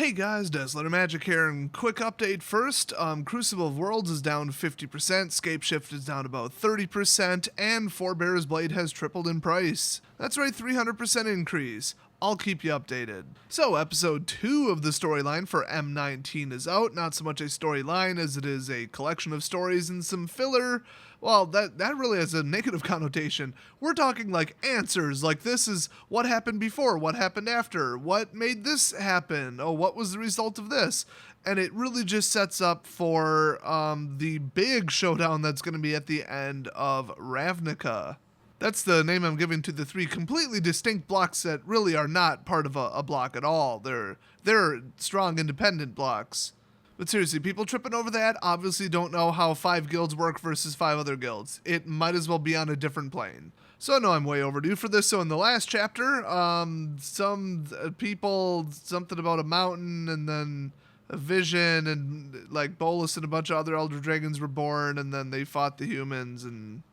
Hey guys, Desolator Magic here, and quick update first. Crucible of Worlds is down 50%, Scape Shift is down about 30%, and Forebear's Blade has tripled in price. That's right, 300% increase. I'll keep you updated. So, episode 2 of the storyline for M19 is out. Not so much a storyline as it is a collection of stories and some filler. Well, that really has a negative connotation. We're talking like answers, like this is what happened before, what happened after, what made this happen, oh, what was the result of this? And it really just sets up for the big showdown that's going to be at the end of Ravnica. That's the name I'm giving to the 3 completely distinct blocks that really are not part of a block at all. They're strong independent blocks. But seriously, people tripping over that obviously don't know how 5 guilds work versus 5 other guilds. It might as well be on a different plane. So I know I'm way overdue for this. So in the last chapter, some people, something about a mountain and then a vision, and like Bolas and a bunch of other Elder Dragons were born, and then they fought the humans, and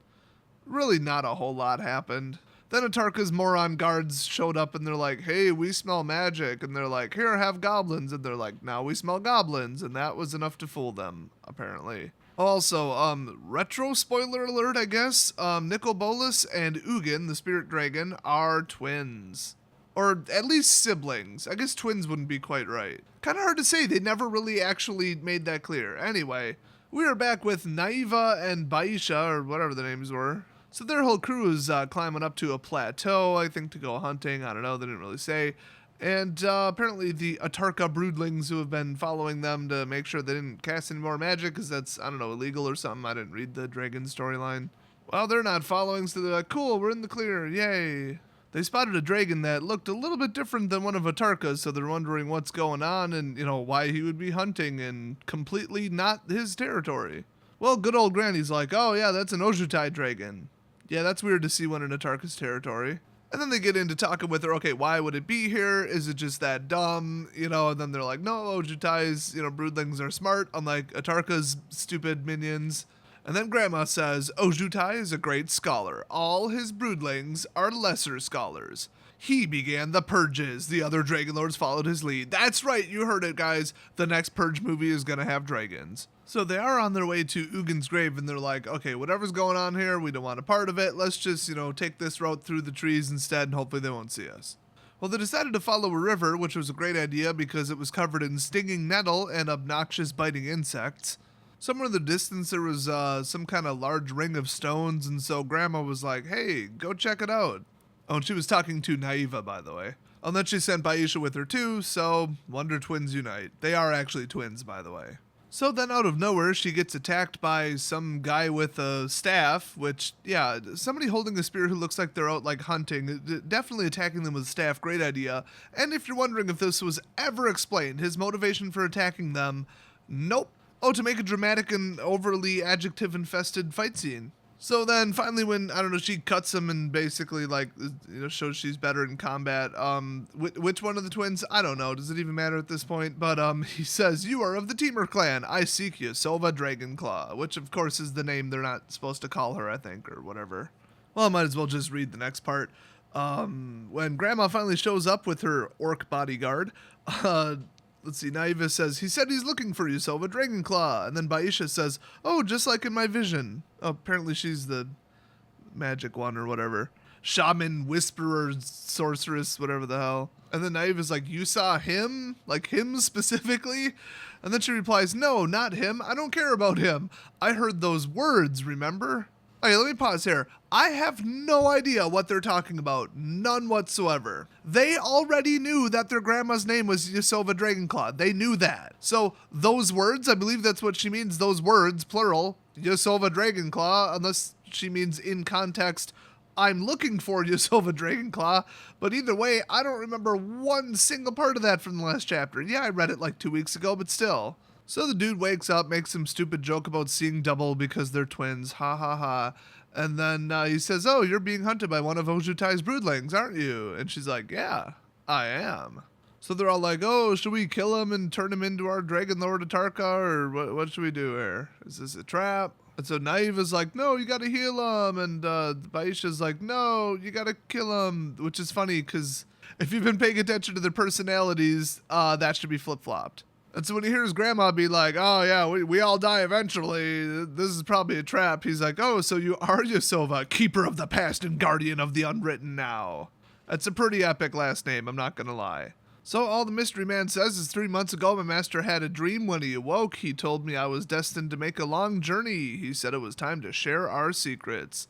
really not a whole lot happened. Then Atarka's moron guards showed up and they're like, hey, we smell magic. And they're like, here, have goblins. And they're like, now we smell goblins. And that was enough to fool them, apparently. Also, retro spoiler alert, I guess. Nicol Bolas and Ugin, the spirit dragon, are twins. Or at least siblings. I guess twins wouldn't be quite right. Kind of hard to say. They never really actually made that clear. Anyway, we are back with Naiva and Baisha, or whatever the names were. So their whole crew is climbing up to a plateau, I think, to go hunting. I don't know, they didn't really say. And apparently the Atarka broodlings who have been following them to make sure they didn't cast any more magic, because that's, I don't know, illegal or something. I didn't read the dragon storyline. Well, they're not following, so they're like, cool, we're in the clear, yay. They spotted a dragon that looked a little bit different than one of Atarka's, so they're wondering what's going on and, you know, why he would be hunting in completely not his territory. Well, good old Granny's like, oh yeah, that's an Ojutai dragon. Yeah, that's weird to see one in Atarka's territory. And then they get into talking with her, okay, why would it be here? Is it just that dumb? You know, and then they're like, no, Ojutai's, broodlings are smart, unlike Atarka's stupid minions. And then Grandma says, Ojutai is a great scholar. All his broodlings are lesser scholars. He began the purges. The other dragon lords followed his lead. That's right, you heard it, guys. The next purge movie is gonna have dragons. So they are on their way to Ugin's grave, and they're like, okay, whatever's going on here, we don't want a part of it. Let's just, take this route through the trees instead, and hopefully they won't see us. Well, they decided to follow a river, which was a great idea because it was covered in stinging nettle and obnoxious biting insects. Somewhere in the distance, there was some kind of large ring of stones, and so Grandma was like, hey, go check it out. Oh, and she was talking to Naiva, by the way. And then she sent Baisha with her too, so Wonder Twins unite. They are actually twins, by the way. So then out of nowhere, she gets attacked by some guy with a staff, which, yeah, somebody holding a spear who looks like they're out, like, hunting. Definitely attacking them with a staff, great idea. And if you're wondering if this was ever explained, his motivation for attacking them, nope. Oh, to make a dramatic and overly adjective-infested fight scene. So then finally when, I don't know, she cuts him and basically, like, shows she's better in combat. Which one of the twins? I don't know. Does it even matter at this point? But he says, you are of the Teamer clan. I seek you, Sova Dragonclaw. Which, of course, is the name they're not supposed to call her, I think, or whatever. Well, I might as well just read the next part. When Grandma finally shows up with her orc bodyguard, let's see, Naiva says, he said he's looking for you, Sova Dragonclaw. And then Baisha says, oh, just like in my vision. Oh, apparently she's the magic one or whatever. Shaman, whisperer, sorceress, whatever the hell. And then Naiva's like, you saw him? Like him specifically? And then she replies, no, not him. I don't care about him. I heard those words, remember? Okay, let me pause here. I have no idea what they're talking about. None whatsoever. They already knew that their grandma's name was Yasova Dragonclaw. They knew that. So those words, I believe that's what she means, those words, plural, Yasova Dragonclaw, unless she means in context, I'm looking for Yasova Dragonclaw. But either way, I don't remember one single part of that from the last chapter. Yeah, I read it like 2 weeks ago, but still. So the dude wakes up, makes some stupid joke about seeing double because they're twins, ha ha ha. And then he says, oh, you're being hunted by one of Ojutai's broodlings, aren't you? And she's like, yeah, I am. So they're all like, oh, should we kill him and turn him into our Dragon Lord Atarka, or what should we do here? Is this a trap? And so Naiva's like, no, you gotta heal him. And Baisha's like, no, you gotta kill him. Which is funny because If you've been paying attention to their personalities, that should be flip-flopped. And so when he hears Grandma be like, oh yeah, we all die eventually, this is probably a trap, he's like, oh, so you are Yasova, keeper of the past and guardian of the unwritten now. That's a pretty epic last name, I'm not gonna lie. So all the mystery man says is 3 months ago my master had a dream. When he awoke, he told me I was destined to make a long journey. He said it was time to share our secrets.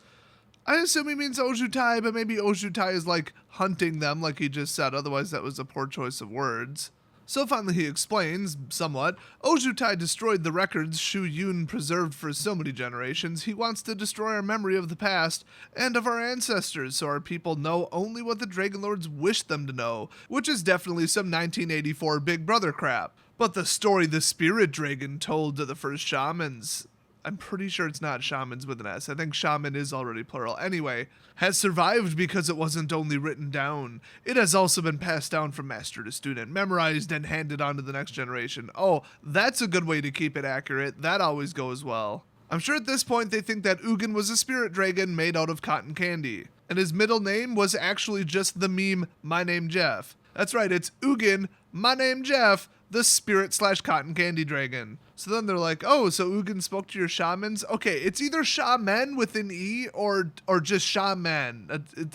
I assume he means Ojutai, but maybe Ojutai is like hunting them like he just said, otherwise that was a poor choice of words. So finally he explains, somewhat, Ojutai destroyed the records Shu Yun preserved for so many generations. He wants to destroy our memory of the past and of our ancestors so our people know only what the Dragon Lords wish them to know, which is definitely some 1984 Big Brother crap. But the story the Spirit Dragon told to the first shamans, I'm pretty sure it's not shamans with an S. I think shaman is already plural. Anyway, has survived because it wasn't only written down. It has also been passed down from master to student, memorized and handed on to the next generation. Oh, that's a good way to keep it accurate. That always goes well. I'm sure at this point they think that Ugin was a spirit dragon made out of cotton candy. And his middle name was actually just the meme, My Name Jeff. That's right, it's Ugin, My Name Jeff, the spirit/cotton candy dragon. So then they're like, oh, so Ugin spoke to your shamans? Okay, it's either shaman with an E or just shaman.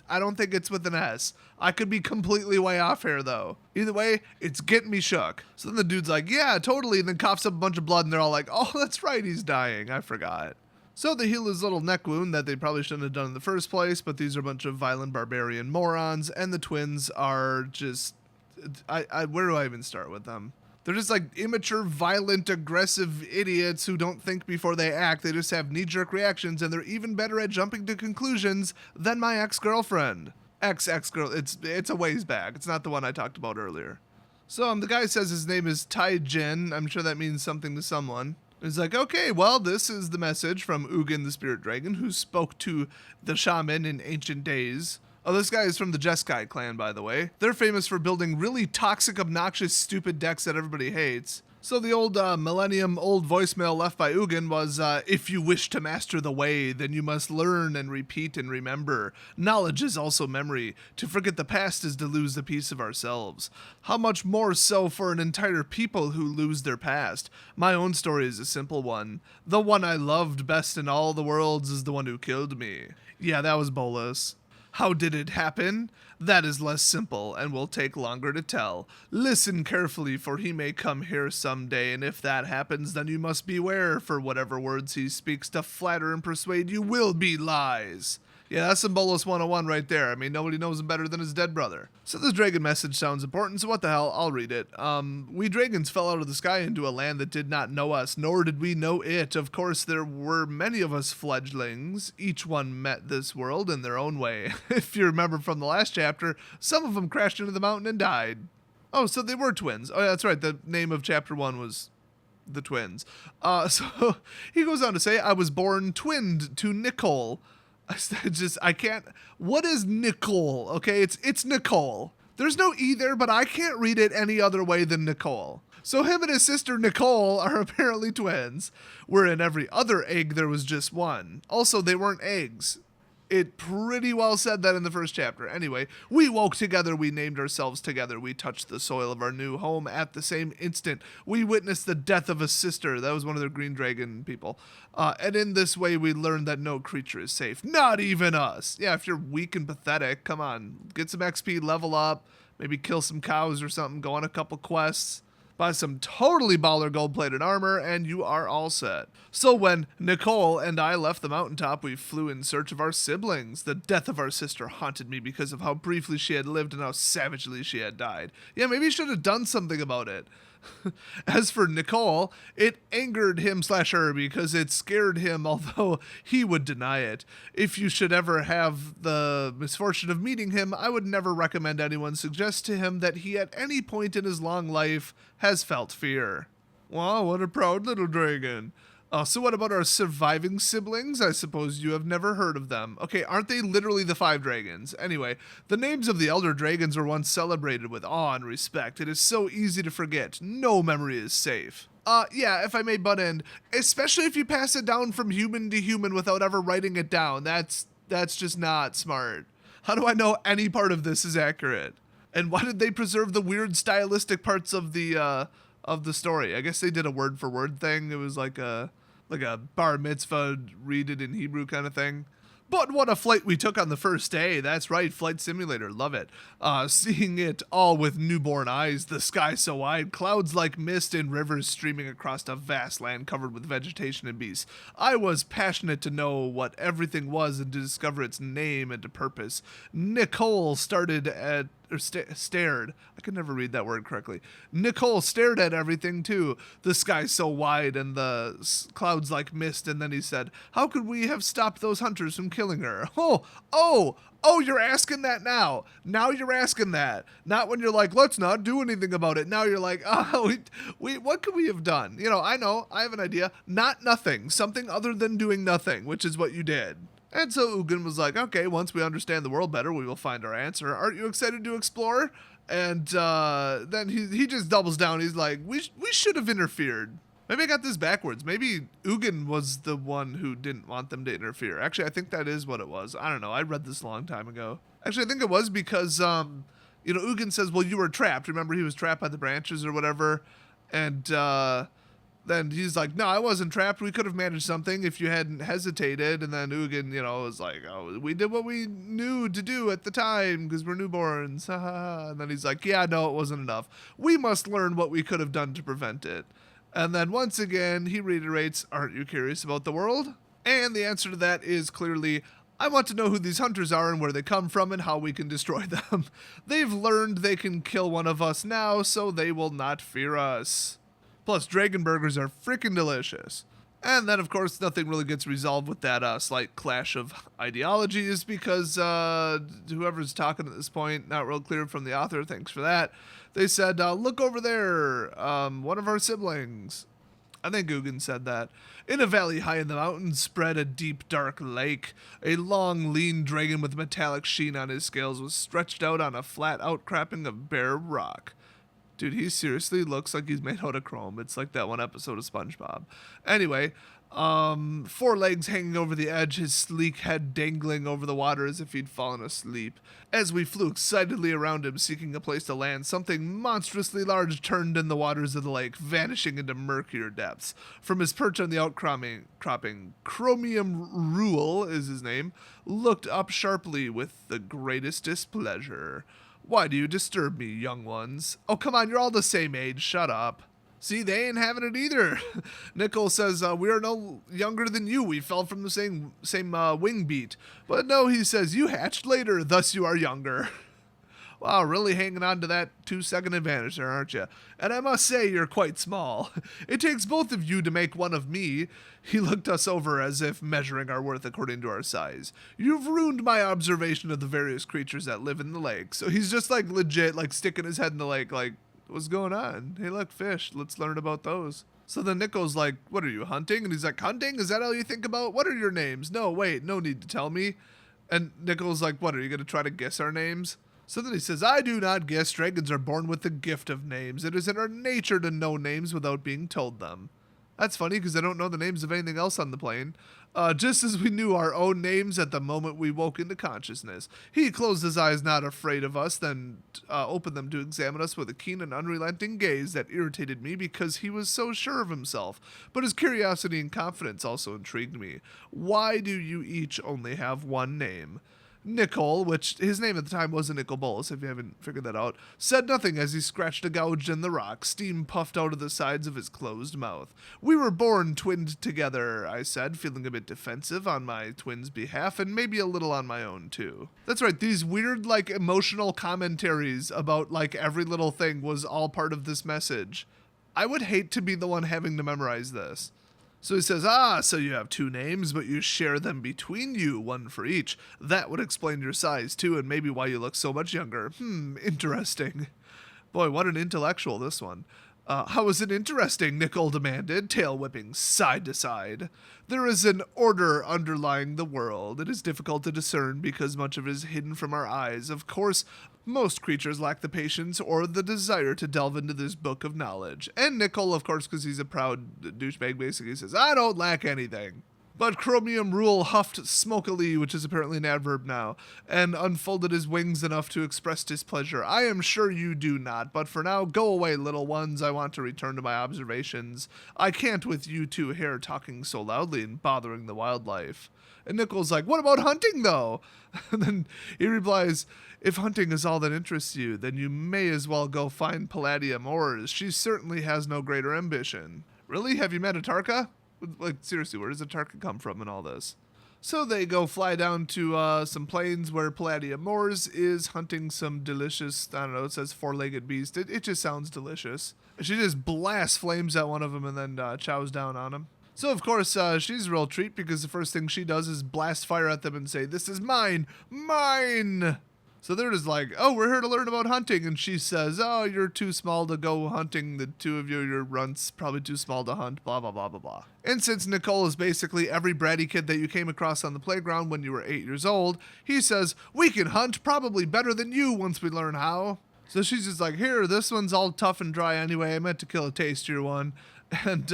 I don't think it's with an S. I could be completely way off here, though. Either way, it's getting me shook. So then the dude's like, yeah, totally, and then coughs up a bunch of blood, and they're all like, oh, that's right, he's dying. I forgot. So they heal his little neck wound that they probably shouldn't have done in the first place, but these are a bunch of violent barbarian morons, and the twins are just... where do I even start with them? They're just like immature, violent, aggressive idiots who don't think before they act. They just have knee-jerk reactions, and they're even better at jumping to conclusions than my ex-girlfriend. Ex-girl, it's a ways back. It's not the one I talked about earlier. So the guy says his name is Tai Jin. I'm sure that means something to someone. He's like, okay, well, this is the message from Ugin the Spirit Dragon, who spoke to the shaman in ancient days. Oh, this guy is from the Jeskai clan, by the way. They're famous for building really toxic, obnoxious, stupid decks that everybody hates. So the old millennium-old voicemail left by Ugin was, if you wish to master the way, then you must learn and repeat and remember. Knowledge is also memory. To forget the past is to lose a piece of ourselves. How much more so for an entire people who lose their past? My own story is a simple one. The one I loved best in all the worlds is the one who killed me. Yeah, that was Bolas. How did it happen? That is less simple and will take longer to tell. Listen carefully, for he may come here someday, and if that happens, then you must beware, for whatever words he speaks to flatter and persuade you will be lies. Yeah, that's some Bolas 101 right there. I mean, nobody knows him better than his dead brother. So this dragon message sounds important, so what the hell, I'll read it. We dragons fell out of the sky into a land that did not know us, nor did we know it. Of course, there were many of us fledglings. Each one met this world in their own way. If you remember from the last chapter, some of them crashed into the mountain and died. Oh, so they were twins. Oh, yeah, that's right, the name of chapter 1 was the twins. So he goes on to say, I was born twinned to Nicol. I can't. What is Nicol? Okay, it's Nicole. There's no E there, but I can't read it any other way than Nicole. So him and his sister Nicole are apparently twins, where in every other egg there was just one. Also, they weren't eggs. It pretty well said that in the first chapter. Anyway, we woke together, we named ourselves together, we touched the soil of our new home at the same instant. We witnessed the death of a sister. That was one of their green dragon people. And in this way, we learned that no creature is safe. Not even us. Yeah, if you're weak and pathetic, come on. Get some XP, level up, maybe kill some cows or something, go on a couple quests. Buy some totally baller gold-plated armor, and you are all set. So when Nicole and I left the mountaintop, we flew in search of our siblings. The death of our sister haunted me because of how briefly she had lived and how savagely she had died. Yeah, maybe you should have done something about it. As for Nicole, it angered him/her because it scared him, although he would deny it. If you should ever have the misfortune of meeting him, I would never recommend anyone suggest to him that he at any point in his long life has felt fear. Wow, what a proud little dragon. So what about our surviving siblings? I suppose you have never heard of them. Okay, aren't they literally the 5 dragons? Anyway, the names of the elder dragons were once celebrated with awe and respect. It is so easy to forget. No memory is safe. Yeah, if I may butt in, especially if you pass it down from human to human without ever writing it down. That's just not smart. How do I know any part of this is accurate? And why did they preserve the weird stylistic parts of the story? I guess they did a word for word thing. It was like a bar mitzvah, read it in Hebrew kind of thing. But what a flight we took on the first day. That's right, Flight Simulator. Love it. Seeing it all with newborn eyes, the sky so wide, clouds like mist and rivers streaming across a vast land covered with vegetation and beasts. I was passionate to know what everything was and to discover its name and purpose. Nicol stared. I can never read that word correctly. Nicol stared at everything too. The sky so wide and the clouds like mist. And then he said, "How could we have stopped those hunters from killing her?" Oh, you're asking that now. Now you're asking that. Not when you're like, let's not do anything about it. Now you're like, oh, what could we have done? I know, I have an idea. Not nothing. Something other than doing nothing, which is what you did. And so Ugin was like, okay, once we understand the world better, we will find our answer. Aren't you excited to explore? And then he just doubles down. He's like, we should have interfered. Maybe I got this backwards. Maybe Ugin was the one who didn't want them to interfere. Actually, I think that is what it was. I don't know. I read this a long time ago. Actually, I think it was because, Ugin says, well, you were trapped. Remember, he was trapped by the branches or whatever. And then he's like, no, I wasn't trapped. We could have managed something if you hadn't hesitated. And then Ugin, was like, oh, we did what we knew to do at the time because we're newborns. And then he's like, yeah, no, it wasn't enough. We must learn what we could have done to prevent it. And then once again, he reiterates, aren't you curious about the world? And the answer to that is clearly, I want to know who these hunters are and where they come from and how we can destroy them. They've learned they can kill one of us now, so they will not fear us. Plus, dragon burgers are freaking delicious. And then, of course, nothing really gets resolved with that slight clash of ideologies because whoever's talking at this point, not real clear from the author, thanks for that. They said, look over there, one of our siblings. I think Ugin said that. In a valley high in the mountains spread a deep, dark lake. A long, lean dragon with metallic sheen on his scales was stretched out on a flat outcropping of bare rock. Dude, he seriously looks like he's made out of chrome. It's like that one episode of SpongeBob. Anyway, 4 legs hanging over the edge, his sleek head dangling over the water as if he'd fallen asleep. As we flew excitedly around him, seeking a place to land, something monstrously large turned in the waters of the lake, vanishing into murkier depths. From his perch on the outcropping, Chromium Rule is his name, looked up sharply with the greatest displeasure. Why do you disturb me, young ones? Oh, come on, you're all the same age. Shut up. See, they ain't having it either. Nicol says, we are no younger than you. We fell from the same wing beat. But no, he says, you hatched later, thus you are younger. Wow, really hanging on to that 2-second advantage there, aren't you? And I must say, you're quite small. It takes both of you to make one of me. He looked us over as if measuring our worth according to our size. You've ruined my observation of the various creatures that live in the lake. So he's just like legit, like sticking his head in the lake, like, what's going on? Hey, look, fish. Let's learn about those. So then Nicol's like, what are you, hunting? And he's like, hunting? Is that all you think about? What are your names? No, wait, no need to tell me. And Nicol's like, what, are you going to try to guess our names? So then he says, I do not guess. Dragons are born with the gift of names. It is in our nature to know names without being told them. That's funny because I don't know the names of anything else on the plane. Just as we knew our own names at the moment we woke into consciousness. He closed his eyes, not afraid of us, then opened them to examine us with a keen and unrelenting gaze that irritated me because he was so sure of himself. But his curiosity and confidence also intrigued me. Why do you each only have one name? Nicol, which his name at the time wasn't Nicol Bolas, if you haven't figured that out, said nothing as he scratched a gouge in the rock. Steam puffed out of the sides of his closed mouth. We were born twinned together, I said, feeling a bit defensive on my twin's behalf, and maybe a little on my own, too. That's right, these weird, emotional commentaries about, every little thing was all part of this message. I would hate to be the one having to memorize this. So he says, so you have 2 names, but you share them between you, one for each. That would explain your size, too, and maybe why you look so much younger. Interesting. Boy, what an intellectual, this one. How is it interesting? Nicol demanded, tail whipping side to side. There is an order underlying the world. It is difficult to discern because much of it is hidden from our eyes. Of course, most creatures lack the patience or the desire to delve into this book of knowledge. And Nicol, of course, because he's a proud douchebag, basically says, I don't lack anything. But Chromium Rule huffed smokily, which is apparently an adverb now, and unfolded his wings enough to express displeasure. I am sure you do not, but for now, go away, little ones. I want to return to my observations. I can't with you two here talking so loudly and bothering the wildlife. And Nicol's like, what about hunting, though? And then he replies, if hunting is all that interests you, then you may as well go find Palladium ores. She certainly has no greater ambition. Really? Have you met Atarka? Like, seriously, where does Atarka come from in all this? So they go fly down to some plains where Palladium Moors is hunting some delicious, I don't know, it says four-legged beast. It just sounds delicious. She just blasts flames at one of them and then chows down on him. So, of course, she's a real treat because the first thing she does is blast fire at them and say, this is mine! Mine! So they're just like, oh, we're here to learn about hunting. And she says, oh, you're too small to go hunting. The two of you, you're runts, probably too small to hunt, blah, blah, blah, blah, blah. And since Nicol is basically every bratty kid that you came across on the playground when you were 8 years old, he says, we can hunt probably better than you once we learn how. So she's just like, here, this one's all tough and dry anyway. I meant to kill a tastier one. And,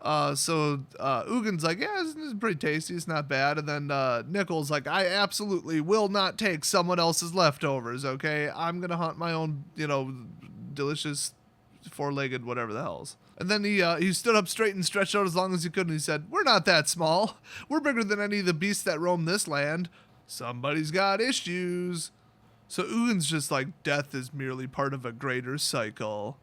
Ugin's like, yeah, this is pretty tasty. It's not bad. And then Nicol's like, I absolutely will not take someone else's leftovers, okay? I'm going to hunt my own, delicious four-legged whatever the hell's. And then he stood up straight and stretched out as long as he could, and he said, we're not that small. We're bigger than any of the beasts that roam this land. Somebody's got issues. So Ugin's just like, death is merely part of a greater cycle.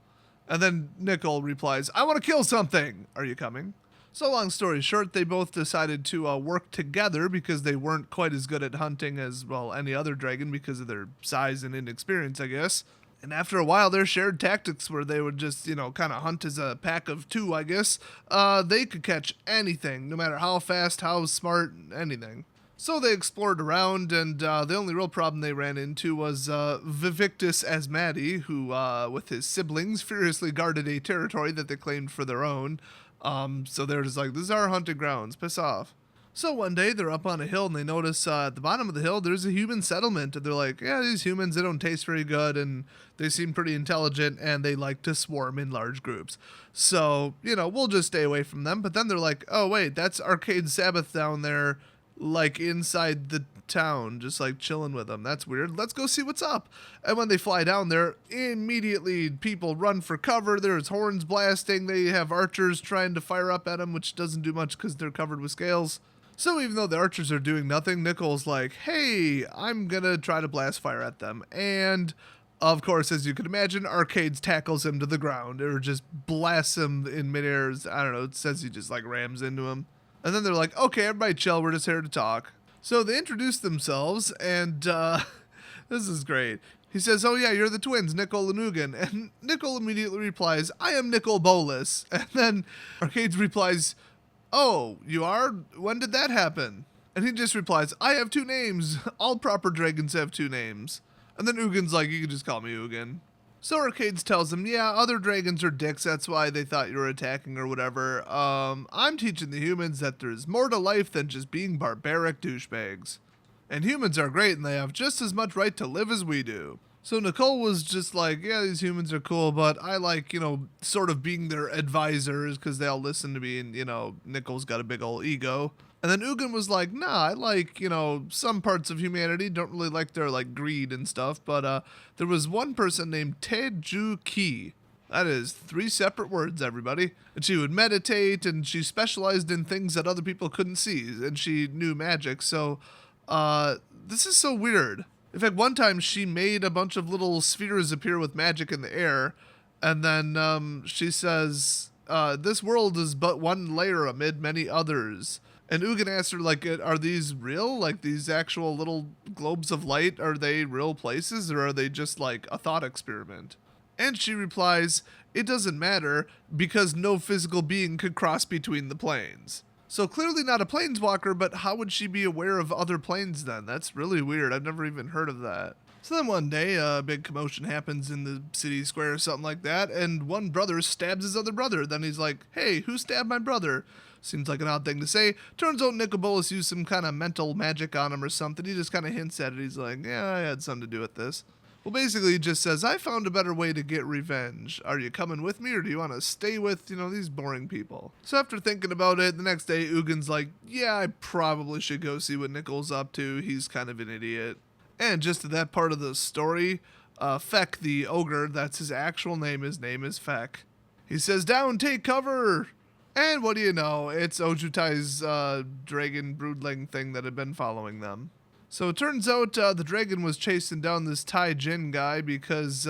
And then Nicol replies, I want to kill something. Are you coming? So long story short, they both decided to work together because they weren't quite as good at hunting as, well, any other dragon because of their size and inexperience, I guess. And after a while, their shared tactics where they would just, kind of hunt as a pack of two, I guess, they could catch anything, no matter how fast, how smart, anything. So they explored around, and the only real problem they ran into was Vivictus Asmati, who, with his siblings, furiously guarded a territory that they claimed for their own. So they're just like, this is our hunting grounds, piss off. So one day they're up on a hill, and they notice at the bottom of the hill there's a human settlement. And they're like, yeah, these humans, they don't taste very good, and they seem pretty intelligent, and they like to swarm in large groups. So, we'll just stay away from them. But then they're like, oh, wait, that's Arcade Sabbath down there, like inside the town, just like chilling with them. That's weird. Let's go see what's up. And when they fly down there, immediately people run for cover. There's horns blasting. They have archers trying to fire up at them, which doesn't do much because they're covered with scales. So even though the archers are doing nothing, Nicol's like, hey, I'm gonna try to blast fire at them. And of course, as you can imagine, Arcades tackles him to the ground, or just blasts him in midair. I don't know, it says he just like rams into him. And then they're like, okay, everybody chill, we're just here to talk. So they introduce themselves, and this is great. He says, oh yeah, you're the twins, Nicol and Ugin. And Nicol immediately replies, I am Nicol Bolas. And then Arcades replies, oh, you are? When did that happen? And he just replies, I have two names. All proper dragons have two names. And then Ugin's like, you can just call me Ugin. So Arcades tells him, yeah, other dragons are dicks, that's why they thought you were attacking or whatever. I'm teaching the humans that there's more to life than just being barbaric douchebags. And humans are great, and they have just as much right to live as we do. So Nicol was just like, yeah, these humans are cool, but I like, sort of being their advisors because they all listen to me, and, Nicol's got a big old ego. And then Ugin was like, nah, I like, some parts of humanity, don't really like their, greed and stuff, but there was one person named Teju Ki. That is 3 separate words, everybody. And she would meditate, and she specialized in things that other people couldn't see, and she knew magic, so, this is so weird. In fact, one time she made a bunch of little spheres appear with magic in the air, and then, she says, this world is but one layer amid many others. And Ugin asked her, are these real? Like, these actual little globes of light, are they real places, or are they just, a thought experiment? And she replies, it doesn't matter, because no physical being could cross between the planes. So clearly not a planeswalker, but how would she be aware of other planes then? That's really weird. I've never even heard of that. So then one day, a big commotion happens in the city square or something like that, and one brother stabs his other brother. Then he's like, hey, who stabbed my brother? Seems like an odd thing to say. Turns out Nicol Bolas used some kind of mental magic on him or something. He just kind of hints at it. He's like, yeah, I had something to do with this. Well, basically, he just says, I found a better way to get revenge. Are you coming with me, or do you want to stay with, these boring people? So after thinking about it, the next day, Ugin's like, yeah, I probably should go see what Nicol's up to. He's kind of an idiot. And just to that part of the story, Feck the ogre, that's his actual name. His name is Feck. He says, down, take cover! And what do you know? It's Ojutai's dragon broodling thing that had been following them. So it turns out the dragon was chasing down this Tai Jin guy because,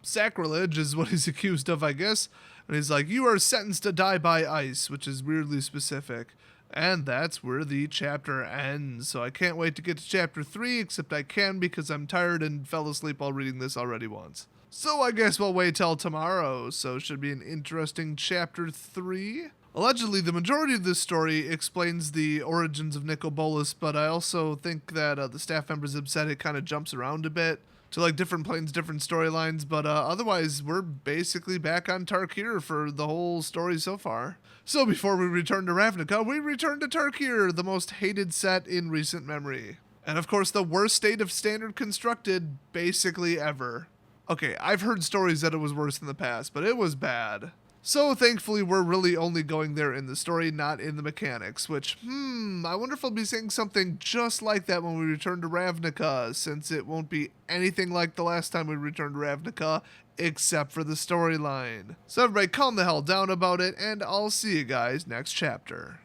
sacrilege is what he's accused of, I guess. And he's like, you are sentenced to die by ice, which is weirdly specific. And that's where the chapter ends. So I can't wait to get to chapter 3, except I can because I'm tired and fell asleep while reading this already once. So I guess we'll wait till tomorrow. So it should be an interesting chapter 3. Allegedly, the majority of this story explains the origins of Nicol Bolas, but I also think that the staff members have said it kind of jumps around a bit to like different planes, different storylines, but otherwise we're basically back on Tarkir for the whole story so far. So before we return to Ravnica, we return to Tarkir, the most hated set in recent memory. And of course, the worst state of standard constructed basically ever. Okay, I've heard stories that it was worse in the past, but it was bad. So thankfully we're really only going there in the story, not in the mechanics, which, I wonder if I'll be saying something just like that when we return to Ravnica, since it won't be anything like the last time we returned to Ravnica, except for the storyline. So everybody calm the hell down about it, and I'll see you guys next chapter.